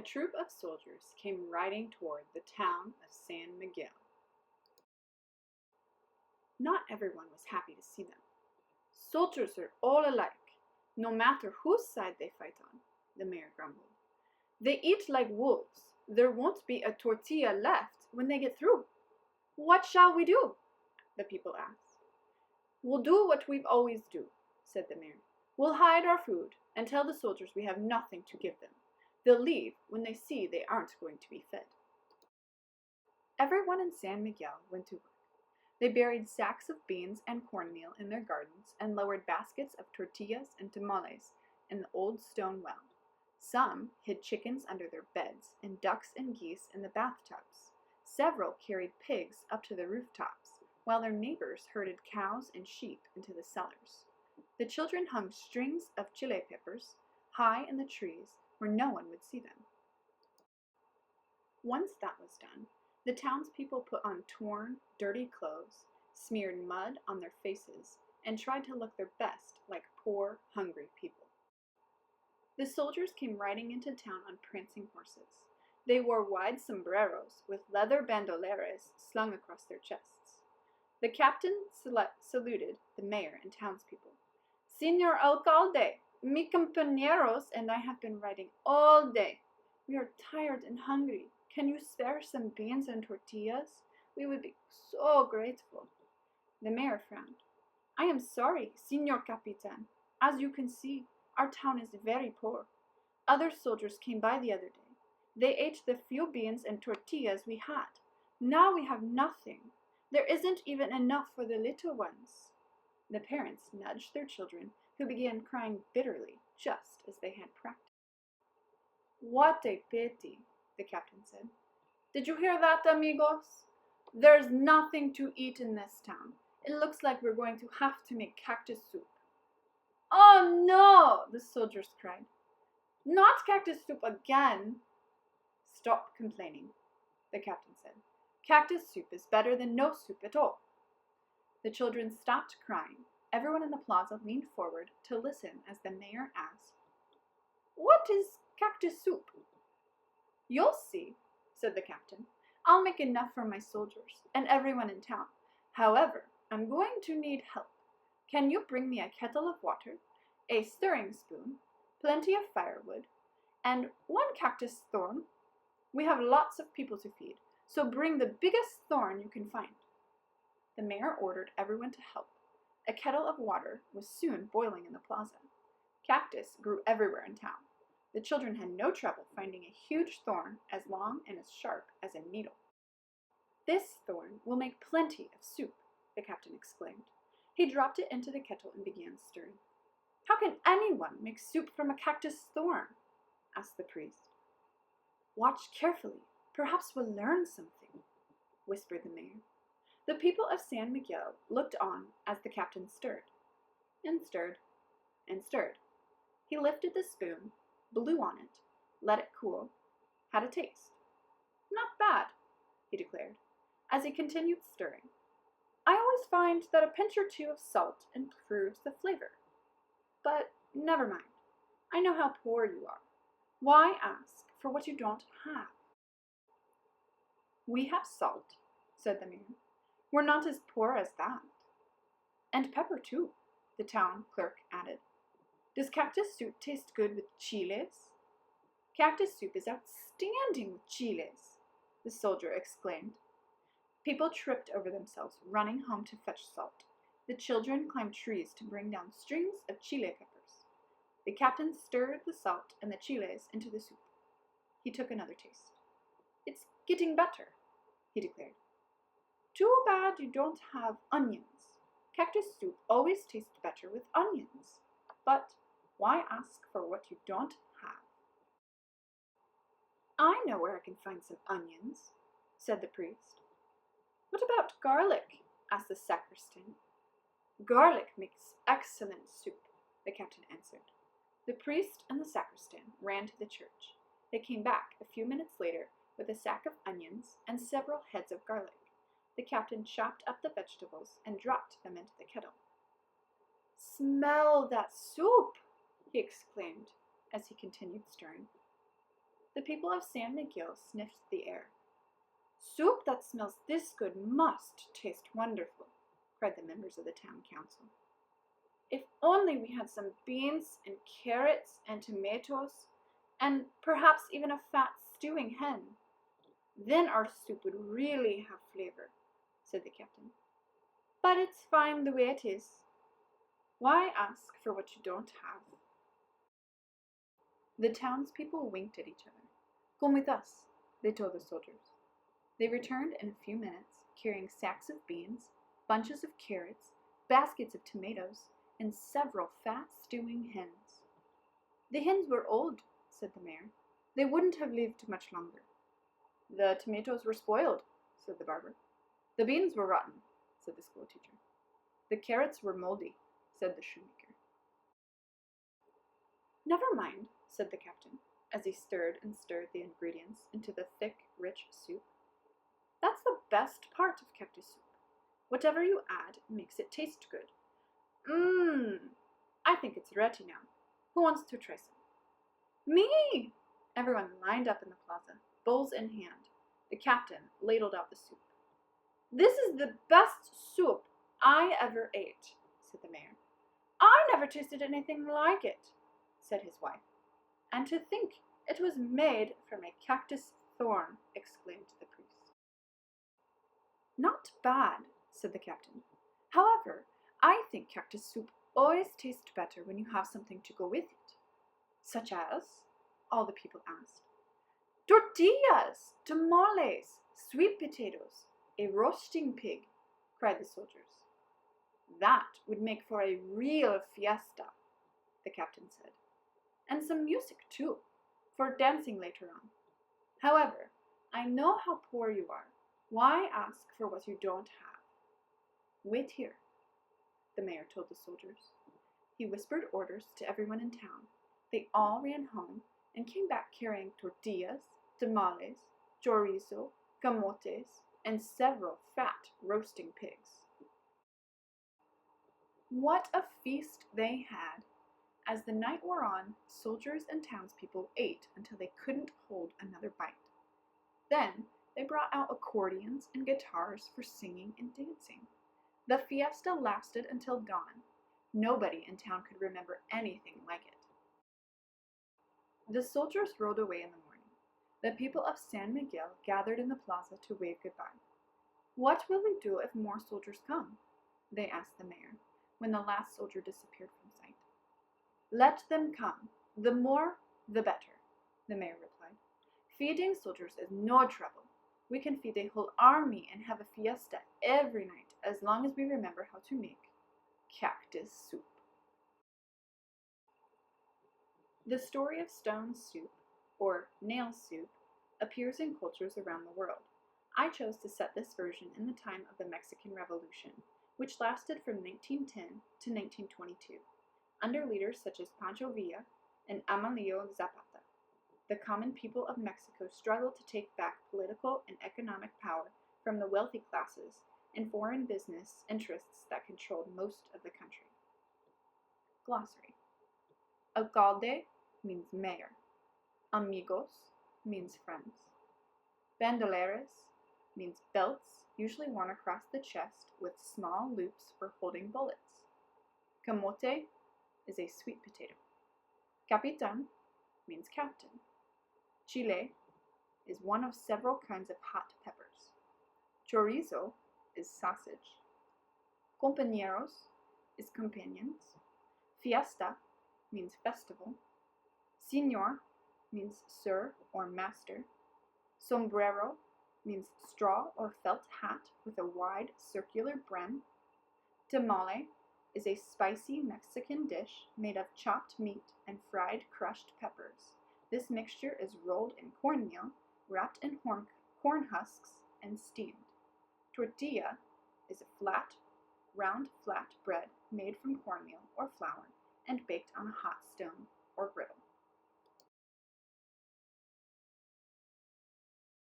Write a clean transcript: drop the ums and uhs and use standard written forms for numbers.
troop of soldiers came riding toward the town of San Miguel. Not everyone was happy to see them. "Soldiers are all alike, no matter whose side they fight on," the mayor grumbled. "They eat like wolves. There won't be a tortilla left when they get through. What shall we do?" the people asked. "We'll do what we've always do," said the mayor. "We'll hide our food and tell the soldiers we have nothing to give them. They'll leave when they see they aren't going to be fed." Everyone in San Miguel went to work. They buried sacks of beans and cornmeal in their gardens and lowered baskets of tortillas and tamales in the old stone well. Some hid chickens under their beds and ducks and geese in the bathtubs. Several carried pigs up to the rooftops, while their neighbors herded cows and sheep into the cellars. The children hung strings of chile peppers high in the trees where no one would see them. Once that was done, the townspeople put on torn, dirty clothes, smeared mud on their faces, and tried to look their best like poor, hungry people. The soldiers came riding into town on prancing horses. They wore wide sombreros with leather bandoleras slung across their chests. The captain saluted the mayor and townspeople. "Señor Alcalde, mi compañeros and I have been riding all day. We are tired and hungry. Can you spare some beans and tortillas? We would be so grateful." The mayor frowned. "I am sorry, Señor Capitan. As you can see, our town is very poor. Other soldiers came by the other day. They ate the few beans and tortillas we had. Now we have nothing. There isn't even enough for the little ones." The parents nudged their children, who began crying bitterly, just as they had practiced. "What a pity," the captain said. "Did you hear that, amigos? There's nothing to eat in this town. It looks like we're going to have to make cactus soup." "Oh no!" the soldiers cried. "Not cactus soup again!" "Stop complaining," the captain said. "Cactus soup is better than no soup at all." The children stopped crying. Everyone in the plaza leaned forward to listen as the mayor asked, "What is cactus soup?" "You'll see," said the captain. "I'll make enough for my soldiers and everyone in town. However, I'm going to need help. Can you bring me a kettle of water, a stirring spoon, plenty of firewood, and one cactus thorn? We have lots of people to feed, so bring the biggest thorn you can find." The mayor ordered everyone to help. A kettle of water was soon boiling in the plaza. Cactus grew everywhere in town. The children had no trouble finding a huge thorn as long and as sharp as a needle. "This thorn will make plenty of soup," the captain exclaimed. He dropped it into the kettle and began stirring. "How can anyone make soup from a cactus thorn?" asked the priest. "Watch carefully. Perhaps we'll learn something," whispered the mayor. The people of San Miguel looked on as the captain stirred, and stirred, and stirred. He lifted the spoon, blew on it, let it cool, had a taste. "Not bad," he declared, as he continued stirring. "I always find that a pinch or two of salt improves the flavor. But never mind. I know how poor you are. Why ask for what you don't have?" "We have salt," said the mayor. "We're not as poor as that." "And pepper, too," the town clerk added. "Does cactus soup taste good with chiles?" "Cactus soup is outstanding with chiles," the soldier exclaimed. People tripped over themselves, running home to fetch salt. The children climbed trees to bring down strings of chile peppers. The captain stirred the salt and the chiles into the soup. He took another taste. "It's getting better," he declared. "Too bad you don't have onions. Cactus soup always tastes better with onions. But why ask for what you don't have?" "I know where I can find some onions," said the priest. "What about garlic?" asked the sacristan. "Garlic makes excellent soup," the captain answered. The priest and the sacristan ran to the church. They came back a few minutes later with a sack of onions and several heads of garlic. The captain chopped up the vegetables and dropped them into the kettle. "Smell that soup!" he exclaimed as he continued stirring. The people of San Miguel sniffed the air. "Soup that smells this good must taste wonderful," cried the members of the town council. "If only we had some beans and carrots and tomatoes, and perhaps even a fat stewing hen. Then our soup would really have flavor," said the captain. "But it's fine the way it is. Why ask for what you don't have?" The townspeople winked at each other. "Come with us," they told the soldiers. They returned in a few minutes, carrying sacks of beans, bunches of carrots, baskets of tomatoes, and several fat stewing hens. "The hens were old," said the mayor. "They wouldn't have lived much longer." "The tomatoes were spoiled," said the barber. "The beans were rotten," said the schoolteacher. "The carrots were moldy," said the shoemaker. "Never mind," said the captain, as he stirred and stirred the ingredients into the thick, rich soup. "That's the best part of Cactus Soup. Whatever you add makes it taste good. I think it's ready now. Who wants to try some?" "Me!" Everyone lined up in the plaza, bowls in hand. The captain ladled out the soup. "This is the best soup I ever ate," said the mayor. "I never tasted anything like it," said his wife. "And to think it was made from a cactus thorn," exclaimed the priest. "Not bad," said the captain. "However, I think cactus soup always tastes better when you have something to go with it." "Such as?" all the people asked. "Tortillas, tamales, sweet potatoes, a roasting pig," cried the soldiers. "That would make for a real fiesta," the captain said. "And some music, too, for dancing later on. However, I know how poor you are. Why ask for what you don't have? Wait here," the mayor told the soldiers. He whispered orders to everyone in town. They all ran home and came back carrying tortillas, tamales, chorizo, camotes, and several fat roasting pigs. What a feast they had! As the night wore on, soldiers and townspeople ate until they couldn't hold another bite. Then they brought out accordions and guitars for singing and dancing. The fiesta lasted until dawn. Nobody in town could remember anything like it. The soldiers rode away in the morning. The people of San Miguel gathered in the plaza to wave goodbye. "What will we do if more soldiers come?" they asked the mayor, when the last soldier disappeared from sight. "Let them come. The more, the better," the mayor replied. "Feeding soldiers is no trouble. We can feed a whole army and have a fiesta every night as long as we remember how to make cactus soup." The story of stone soup, or nail soup, appears in cultures around the world. I chose to set this version in the time of the Mexican Revolution, which lasted from 1910 to 1922, under leaders such as Pancho Villa and Emilio Zapata. The common people of Mexico struggled to take back political and economic power from the wealthy classes and foreign business interests that controlled most of the country. Glossary. Alcalde means mayor. Amigos means friends. Bandoleras means belts usually worn across the chest with small loops for holding bullets. Camote is a sweet potato. Capitan means captain. Chile is one of several kinds of hot peppers. Chorizo is sausage. Compañeros is companions. Fiesta means festival. Señor means sir or master. Sombrero means straw or felt hat with a wide circular brim. Tamale is a spicy Mexican dish made of chopped meat and fried crushed peppers. This mixture is rolled in cornmeal, wrapped in corn husks, and steamed. Tortilla is a round flat bread made from cornmeal or flour and baked on a hot stone or griddle.